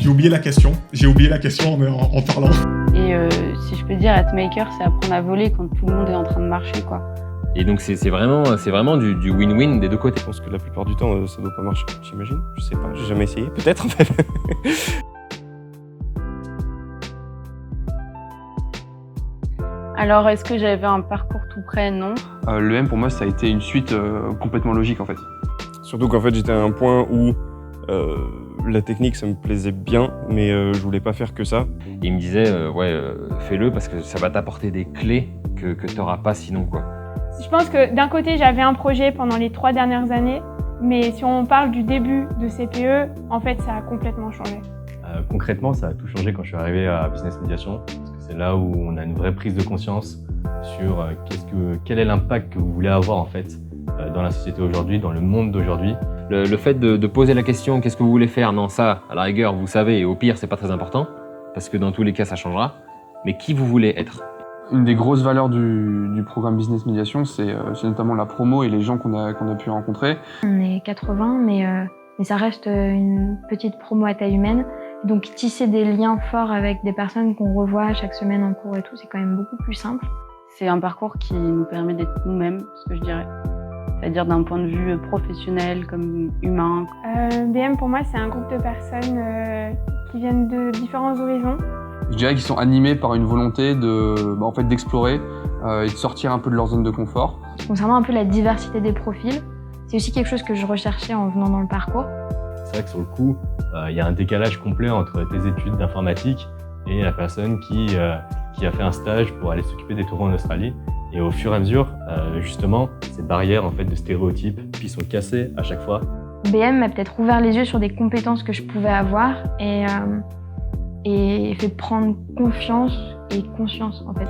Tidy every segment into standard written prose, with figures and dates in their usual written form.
J'ai oublié la question en parlant. Et si je peux dire, être maker, c'est apprendre à voler quand tout le monde est en train de marcher, quoi. Et donc c'est vraiment du win-win des deux côtés. Je pense que la plupart du temps, ça doit pas marcher, j'imagine. Je sais pas, j'ai jamais essayé. Peut-être en fait. Alors, est-ce que j'avais un parcours tout prêt? Non. L'EM pour moi ça a été une suite complètement logique en fait. Surtout qu'en fait j'étais à un point où la technique ça me plaisait bien, mais je voulais pas faire que ça. Et il me disait fais-le parce que ça va t'apporter des clés que t'auras pas sinon quoi. Je pense que d'un côté j'avais un projet pendant les 3 dernières années, mais si on parle du début de CPE, en fait ça a complètement changé. Concrètement, ça a tout changé quand je suis arrivé à Business Mediation, parce que c'est là où on a une vraie prise de conscience sur quel est l'impact que vous voulez avoir en fait dans la société aujourd'hui, dans le monde d'aujourd'hui. Le fait de poser la question qu'est-ce que vous voulez faire, non ça à la rigueur vous savez et au pire c'est pas très important parce que dans tous les cas ça changera, mais qui vous voulez être. Une des grosses valeurs du programme Business Mediation c'est notamment la promo et les gens qu'on a pu rencontrer. On est 80 mais ça reste une petite promo à taille humaine. Donc tisser des liens forts avec des personnes qu'on revoit chaque semaine en cours et tout, c'est quand même beaucoup plus simple. C'est un parcours qui nous permet d'être nous-mêmes, ce que je dirais. C'est-à-dire d'un point de vue professionnel comme humain. BM pour moi c'est un groupe de personnes qui viennent de différents horizons. Je dirais qu'ils sont animés par une volonté d'explorer et de sortir un peu de leur zone de confort. Concernant un peu la diversité des profils, c'est aussi quelque chose que je recherchais en venant dans le parcours. C'est vrai que sur le coup, il y a un décalage complet entre tes études d'informatique et la personne qui a fait un stage pour aller s'occuper des taureaux en Australie. Et au fur et à mesure, justement, ces barrières en fait, de stéréotypes qui sont cassées à chaque fois. BM m'a peut-être ouvert les yeux sur des compétences que je pouvais avoir et fait prendre confiance et conscience en fait.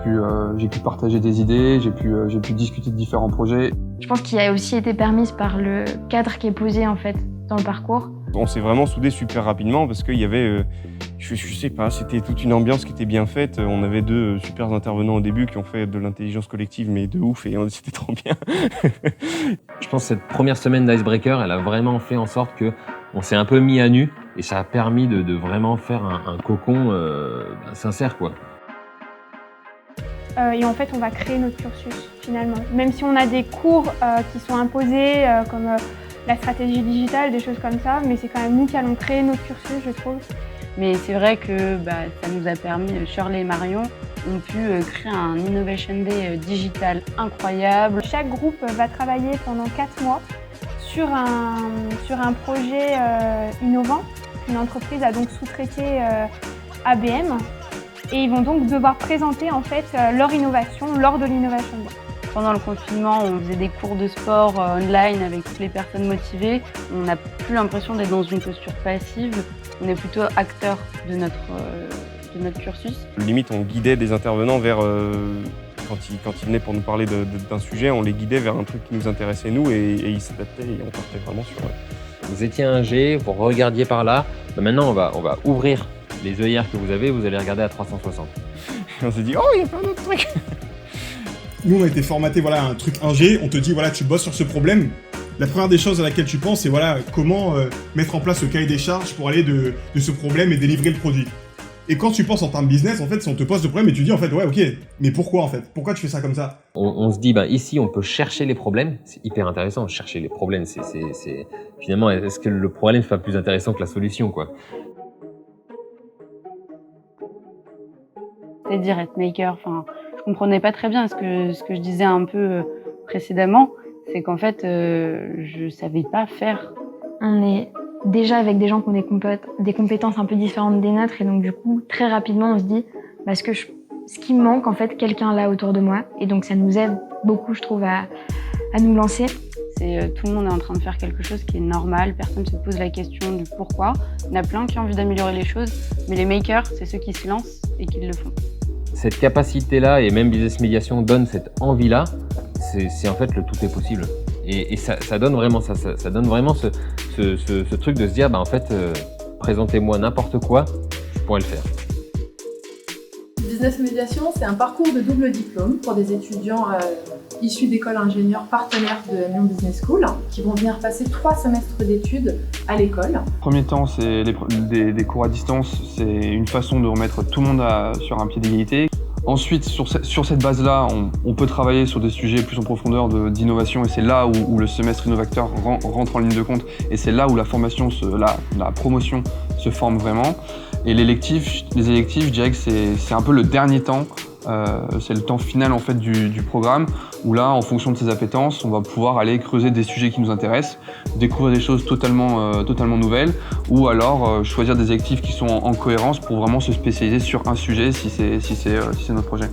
J'ai pu partager des idées, j'ai pu discuter de différents projets. Je pense qu'il a aussi été permise par le cadre qui est posé en fait dans le parcours. On s'est vraiment soudés super rapidement parce qu'il y avait, je sais pas, c'était toute une ambiance qui était bien faite. On avait 2 super intervenants au début qui ont fait de l'intelligence collective, mais de ouf, et c'était trop bien. Je pense que cette première semaine d'Icebreaker, elle a vraiment fait en sorte qu'on s'est un peu mis à nu et ça a permis de vraiment faire un cocon sincère quoi. Et en fait on va créer notre cursus finalement. Même si on a des cours qui sont imposés comme la stratégie digitale, des choses comme ça, mais c'est quand même nous qui allons créer notre cursus, je trouve. Mais c'est vrai que ça nous a permis, Shirley et Marion ont pu créer un Innovation Day digital incroyable. Chaque groupe va travailler pendant 4 mois sur un projet innovant qu'une entreprise a donc sous-traité à BM. Et ils vont donc devoir présenter en fait leur innovation lors de l'Innovation Day. Pendant le confinement, on faisait des cours de sport online avec toutes les personnes motivées. On n'a plus l'impression d'être dans une posture passive. On est plutôt acteur de notre cursus. Limite, on guidait des intervenants vers, quand ils venaient pour nous parler d'un sujet, on les guidait vers un truc qui nous intéressait nous et ils s'adaptaient et on partait vraiment sur. Vous étiez un G, vous regardiez par là. Maintenant, on va ouvrir les œillères que vous avez, vous allez regarder à 360. Et on s'est dit, oh, il y a plein d'autres trucs. Nous, on a été formaté, voilà, un truc ingé. On te dit, voilà, tu bosses sur ce problème. La première des choses à laquelle tu penses, c'est voilà, comment mettre en place le cahier des charges pour aller de ce problème et délivrer le produit. Et quand tu penses en termes business, en fait, si on te pose le problème et tu dis, en fait, ouais, ok, mais pourquoi en fait? Pourquoi tu fais ça comme ça? On se dit, ici, on peut chercher les problèmes. C'est hyper intéressant, chercher les problèmes. C'est finalement, est-ce que le problème n'est pas plus intéressant que la solution, quoi? C'est-à-dire être maker, je comprenais pas très bien ce que je disais un peu précédemment, c'est qu'en fait, je savais pas faire. On est déjà avec des gens qui ont des compétences un peu différentes des nôtres et donc du coup, très rapidement, on se dit, ce qui me manque, en fait, quelqu'un là autour de moi et donc ça nous aide beaucoup, je trouve, à nous lancer. Tout le monde est en train de faire quelque chose qui est normal, personne ne se pose la question du pourquoi. Il y en a plein qui ont envie d'améliorer les choses, mais les makers, c'est ceux qui se lancent et qui le font. Cette capacité-là, et même Business Mediation donne cette envie-là, c'est en fait le tout est possible. Et ça donne vraiment ça donne vraiment ce truc de se dire, présentez-moi n'importe quoi, je pourrais le faire. Business Médiation, c'est un parcours de double diplôme pour des étudiants issus d'écoles ingénieurs partenaires de Lyon Business School qui vont venir passer 3 semestres d'études à l'école. Premier temps, c'est des cours à distance, c'est une façon de remettre tout le monde sur un pied d'égalité. Ensuite, sur cette base-là, on peut travailler sur des sujets plus en profondeur d'innovation et c'est là où le semestre innovateur rentre en ligne de compte et c'est là où la formation, la promotion se forme vraiment. Et les électifs, je dirais que c'est un peu le dernier temps, c'est le temps final en fait du programme où là, en fonction de ses appétences, on va pouvoir aller creuser des sujets qui nous intéressent, découvrir des choses totalement nouvelles ou alors choisir des électifs qui sont en cohérence pour vraiment se spécialiser sur un sujet si c'est notre projet.